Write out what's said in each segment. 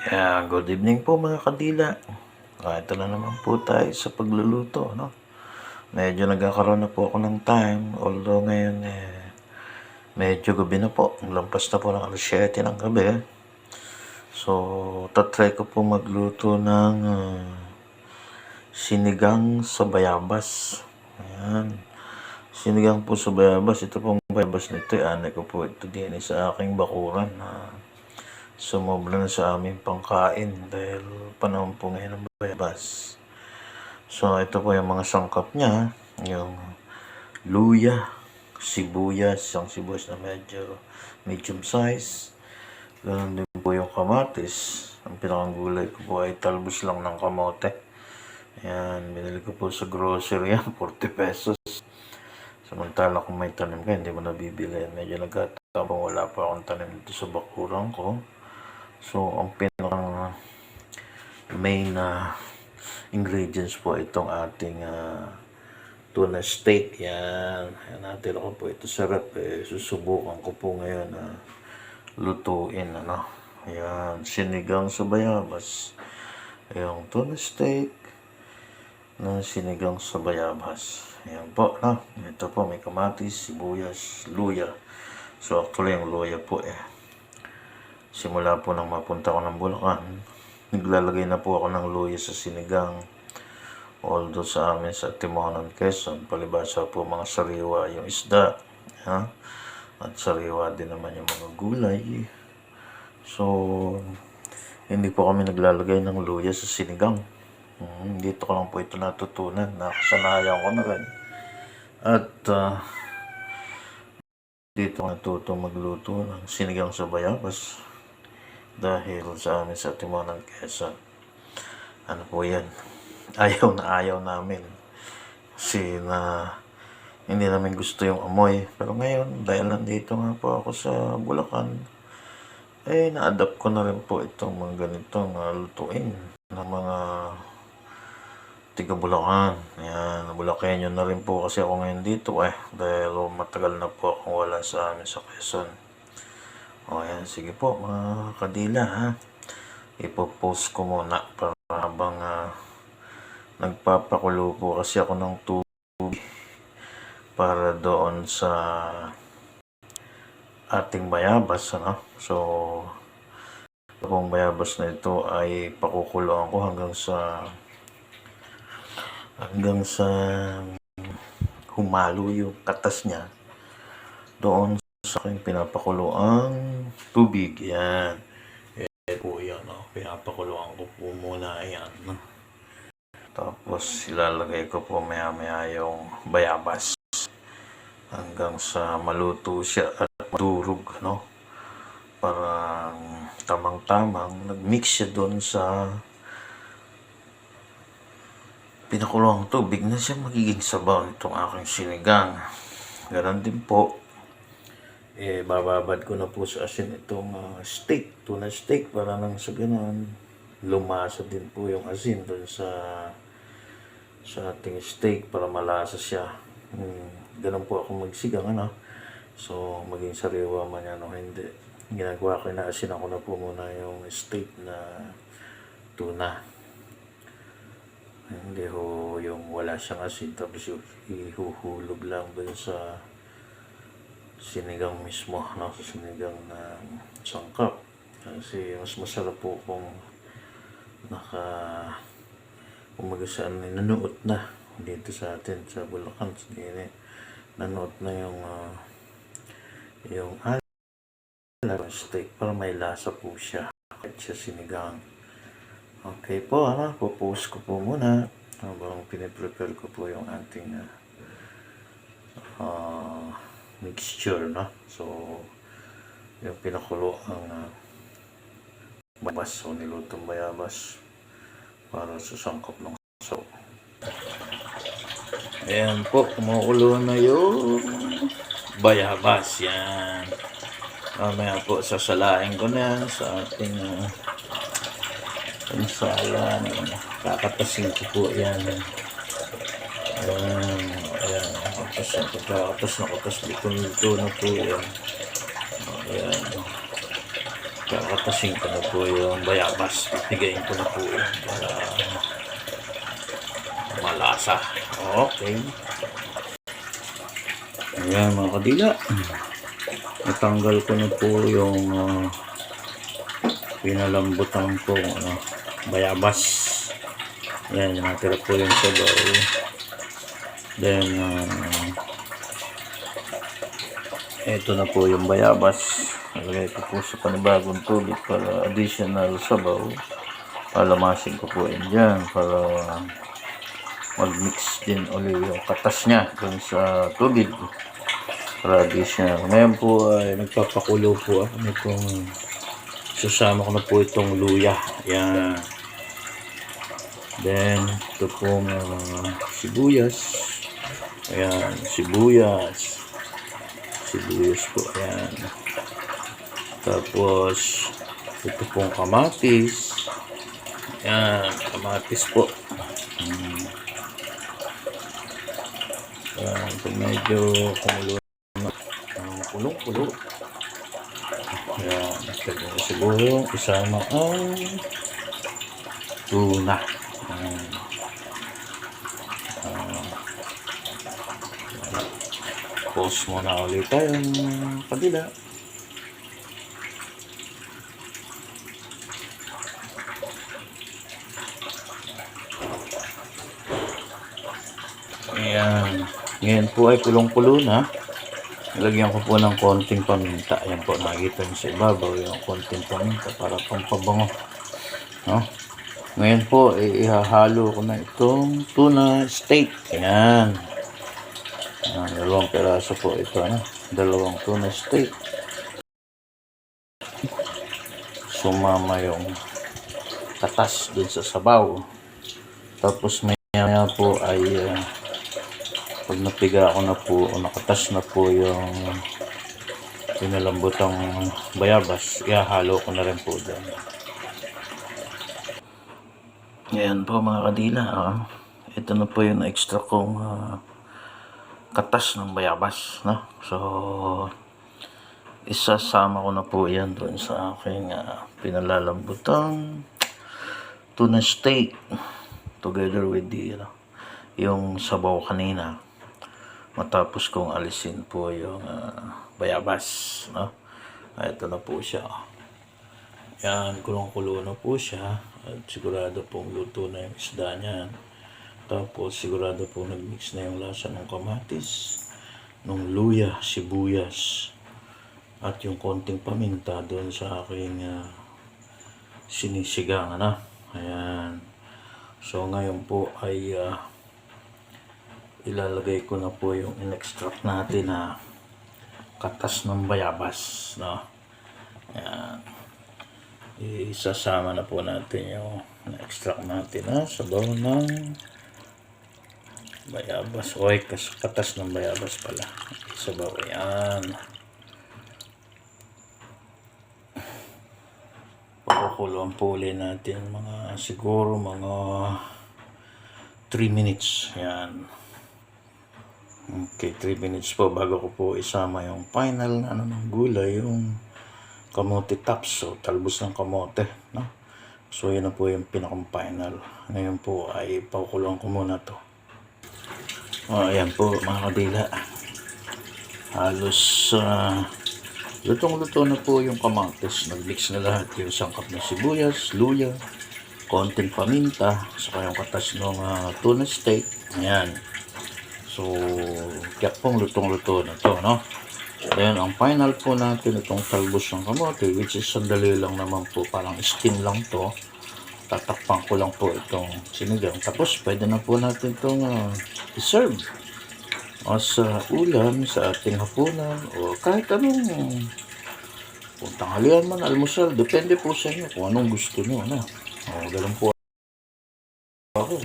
Good evening po mga kadila. Ito na naman po tayo sa pagluluto, no? Medyo nagkakaroon na po ako ng time, although ngayon medyo gabi na po. Lampas na po ng 7 ng gabi. So, tatry ko po magluto ng sinigang sa bayabas. Ayan. Sinigang po sa bayabas. Ito pong bayabas nito, anay ko po ito din sa aking bakuran na sumobra na sa aming pangkain dahil panahon po ngayon ng bayabas. So, ito po yung mga sangkap niya. Yung luya, sibuyas, isang sibuyas na medyo medium size. Ganun din po yung kamatis. Ang pinakang gulay ko po ay talbos lang ng kamote. Ayan, binili ko po sa grocery yan, 40 pesos. Samantala kung may tanim ka, hindi mo nabibili. Medyo nagkataon wala pa akong tanim dito sa bakuran ko. So, ang pinakang main ingredients po itong ating tuna steak. Yan. Natin ako po ito sa rep. Susubukan ko po ngayon lutuin. Yan. Sinigang sa bayabas. Yung tuna steak na sinigang sa bayabas. Yan po. Ito po may kamatis, sibuyas, luya. So, actually yung luya po simula po nang mapunta ko ng Bulacan, naglalagay na po ako ng luya sa sinigang. Although sa amin sa Timonan, Quezon, palibasa po mga sariwa yung isda. At sariwa din naman yung mga gulay. So, hindi po kami naglalagay ng luya sa sinigang. Dito ko lang po ito natutunan. Nakasanayan ko na rin. At dito natuto magluto ng sinigang sa bayabas. Dahil sa amin sa Timonan, Quezon, ano po yan, ayaw namin kasi hindi namin gusto yung amoy. Pero ngayon, dahil nandito nga po ako sa Bulacan, na-adapt ko na rin po itong mga ganitong lutuin ng mga tiga Bulacan. Yan, Bulacanyo na rin po kasi ako ngayon dito dahil matagal na po akong wala sa amin sa Quezon. Ayan, sige po mga kadila ipopost ko muna para habang nagpapakulo po kasi ako ng tubig para doon sa ating bayabas. So, itong bayabas na ito ay pakukuloan ko hanggang sa humalo yung katas niya doon sa aking pinapakuloang tubig. Yan. Po yan. Pinapakuloan ko po muna yan. Tapos ilalagay ko po maya yung bayabas hanggang sa maluto siya at madurog. Parang tamang-tamang nagmix siya doon sa pinakuloang tubig na siya magiging sabaw itong aking sinigang. Ganon din po. Bababad ko na po sa asin itong steak, tuna steak, para nang sa ganun lumasa din po yung asin doon sa ating steak para malasa siya. Ganun po ako magsigang. So, maging sariwa man yan o hindi. Ginagawa ko na asin ako na po muna yung steak na tuna. Hindi ho yung wala siyang asin tapos ihuhulog lang doon sa sinigang mismo, sa sinigang na sangkap. Kasi mas masarap po kung saan nanuot na dito sa atin sa Bulacan. Nanuot na yung steak para may lasa po siya kahit siya sinigang. Okay po, popost ko po muna habang piniprepare ko po yung ating mixture. So, yung pinakulo ang bayabas o nilutong bayabas para sa sangkap ng sabaw. Ayan po, kumukulo na yung bayabas. Yan. Mamaya po sasalain ko na sa ating pansalan. Kakatasin ko po yan. Ayan. Katas na luto na po yan. Ayan. kakatasin ko na po yung bayabas. Pipigayin ko na po yun para malasa. Okay. Ayan mga kadila. Natanggal ko na po yung pinalambutan ko bayabas. Ayan, natira po yung sabaw. Then ito na po yung bayabas. Nalagay ko po sa panibagong tubig para additional sabaw. Palamasin ko po yun dyan para mag-mix din ulit yung katas niya dun sa tubig. Para additional. Ngayon po ay nagpapakulo po ako nitong susama ko na po itong luya. Yan. Then ito pong sibuyas. Ayan, sibuyas. Sibuyas po. Ayan. Tapos ito pong kamatis. Ayan, kamatis po. Ayan, kung medyo kumulo na kulong-kulo. Ayan, siguro isama ang tuna. Pause muna ulit tayong kabila. Ayan. Ngayon po ay kulong-kulo na. Nilagyan ko po ng konting paminta. Ayan po, nakikita nyo sa ibabaw yung konting paminta para pampabango. No? Ngayon po, ihahalo ko na itong tuna steak. Ayan. Dalawang peraso po ito. Dalawang tuna steak. Sumama yung katas dun sa sabaw. Tapos maya po ay pag napiga ako na po o nakatas na po yung pinalambotang bayabas, ihahalo ko na rin po dyan. Ayan po mga kadila. Ito na po yung extra kong katas ng bayabas. No? So, isasama ko na po yan doon sa aking pinalalambotang tuna steak together with the yung sabaw kanina. Matapos kong alisin po yung bayabas. No? Ito na po siya. Yan, kulong-kulo na po siya. At sigurado pong luto na yung isda niyan. Tapos sigurado pong nag-mix na yung lasa ng kamatis, ng luya, sibuyas, at yung konting paminta doon sa aking sinisigang. Ayan. So ngayon po ay ilalagay ko na po yung in-extract natin na katas ng bayabas. No? Ayan. Isasama na po natin yung na-extract natin sabaw ng bayabas. Oy, katas ng bayabas pala. Sabaw. Ayan. Pakukulong po ulit natin siguro mga 3 minutes. Ayan. Okay, 3 minutes po bago ko po isama yung final na ng gulay, yung kamote tops o talbos ng kamote. No? So yun na po yung pinakang final. Ngayon po ay pakukulong ko muna to. Ayan po mga kadila. Halos lutong-luto na po yung kamatis. Nag-mix na lahat yung sangkap ng sibuyas, luya, konting paminta, saka yung katas ng tuna steak. Ayan. So, kaya pong lutong-luto na to, no? Then, ang final po natin itong talbos ng kamote, which is sandali lang naman po, parang steam lang to. Tatakpan ko lang po itong sinigang. Tapos, pwede na po natin itong i-serve. O sa ulam, sa ating hapunan, o kahit anong kung tanghalian man, almusal, depende po sa inyo kung anong gusto nyo. O, ganun po ako.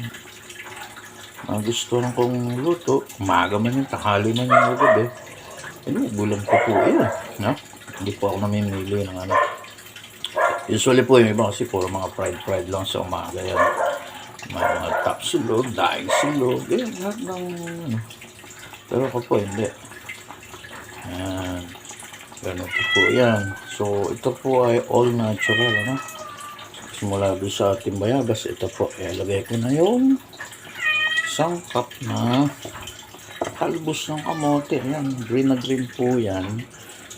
Gusto lang kong luto, umaga man yung tanghali man yung gabi. Bulan ko po yun. No? Hindi po ako namimili ng Usually po yung iba kasi puro mga fried lang sa umaga yan. May mga top silog, daing silog, ganyan, lahat ng Pero ako po hindi. Ayan. Ganun po yan. So, ito po ay all natural, ano? Simula doon sa ating bayabas, ito po, ilagay ko na yung sangkap na talbos ng kamote. Ayan, green na green po yan.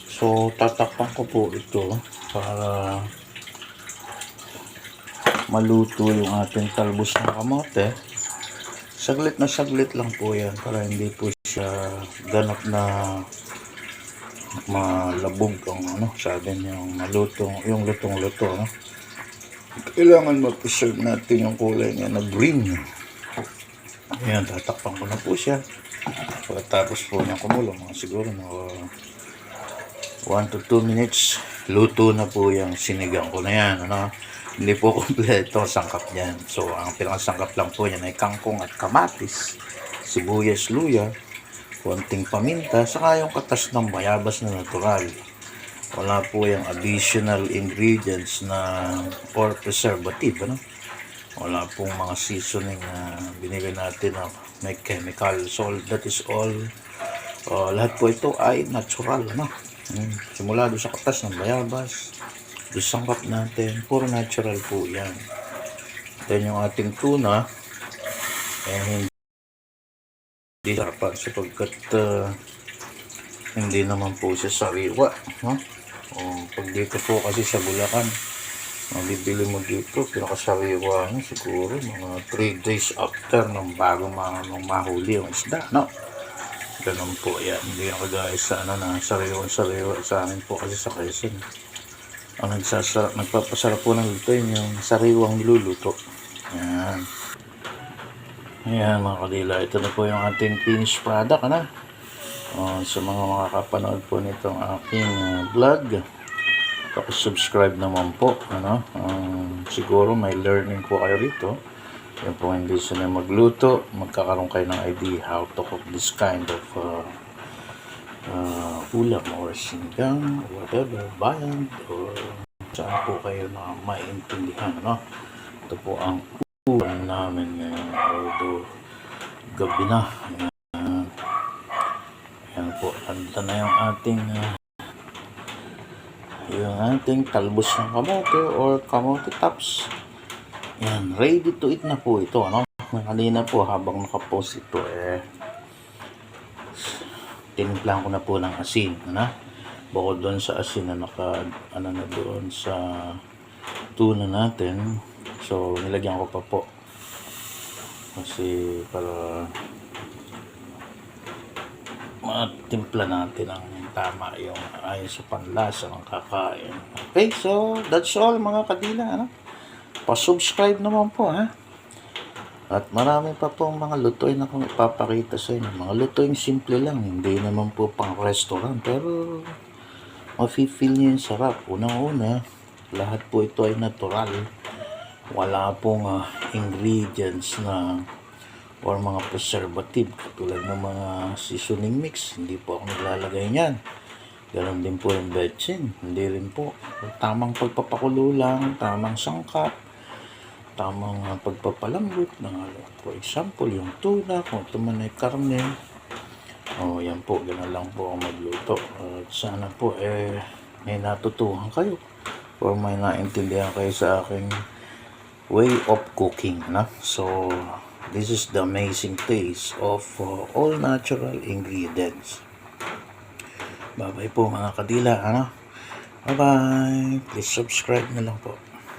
So, tatakpan ko po ito para maluto yung ating talbos ng kamote. Saglit na saglit lang po yan para hindi po siya ganap na malabog ang sabi niyo, yung lutong-luto, no? Kailangan ma-preserve natin yung kulay niya na green. Ayan, tatakpan ko na po siya. Pagkatapos po niya kumulong, siguro 1 to 2 minutes, luto na po yung sinigang ko na yan, ano? Hindi po kompleto ang sangkap niyan. So, ang pinakasangkap lang po niyan ay kangkong at kamatis, sibuyas, luya, konting paminta, saka yung katas ng bayabas na natural. Wala po yung additional ingredients na or preservative, ano? Wala pong mga seasoning na binili natin na may chemical. So, that is all. Lahat po ito ay natural, ano? Simula doon sa katas ng bayabas, doon sangkap natin, puro natural po yan. Then yung ating tuna, hindi dapat sapagkat hindi naman po siya sariwa, no? Pag dito po kasi sa Bulacan, mabibili mo dito, pinakasariwa nyo siguro mga 3 days after ng bago mahuli yung isda, no? Ganun po yan. Hindi ako guys sa na sariwa sa amin po kasi sa Quezon. Ang nagpapasarap po ng luto yung sariwang niluluto. Yan. Ayan mga kadila, ito na po yung ating finished product, ano? Sa mga makakapanood po nitong aking vlog, subscribe naman po, ano? Siguro may learning po kayo rito. Yan po, hindi sila magluto, magkakaroon kayo ng idea how to cook this kind of ulam or sinigang, whatever, bayad, or saan po kayo na maintindihan, no? Ito po ang ulam namin ngayon, although gabi na. Ayan po, handa na yung ating talbos ng kamote or kamote tops. Yan, ready to eat na po ito, ano? Kanina po habang nakapost ito, tinimplan ko na po ng asin, ano? Bukod doon sa asin na na doon sa tuna natin. So, nilagyan ko pa po. Kasi para matimpla natin ang tama yung ayon sa panlasa ng kakain. Okay, so that's all mga kadila, ano? Pa-subscribe naman po, ha? At marami pa pong mga lutuin na kung ipapakita sa inyo. Mga lutuin simple lang, hindi naman po pang restaurant, pero mafe-feel niyo yung sarap. Unang-una, lahat po ito ay natural. Wala pong ingredients na or mga preservative tulad ng mga seasoning mix. Hindi po ako naglalagay niyan. Ganon din po yung betchin. Hindi rin po. Tamang pagpapakulo lang, tamang sangkap, tamang pagpapalambot ng for example yung tuna, kung ito man ay karne. Yan po, gano'n lang po ako magluto. At sana po may natutuhan kayo or may naintindihan kayo sa aking way of cooking, no? So this is the amazing taste of all natural ingredients. Bye bye po mga kadila, ano? Bye bye. Please subscribe na lang po.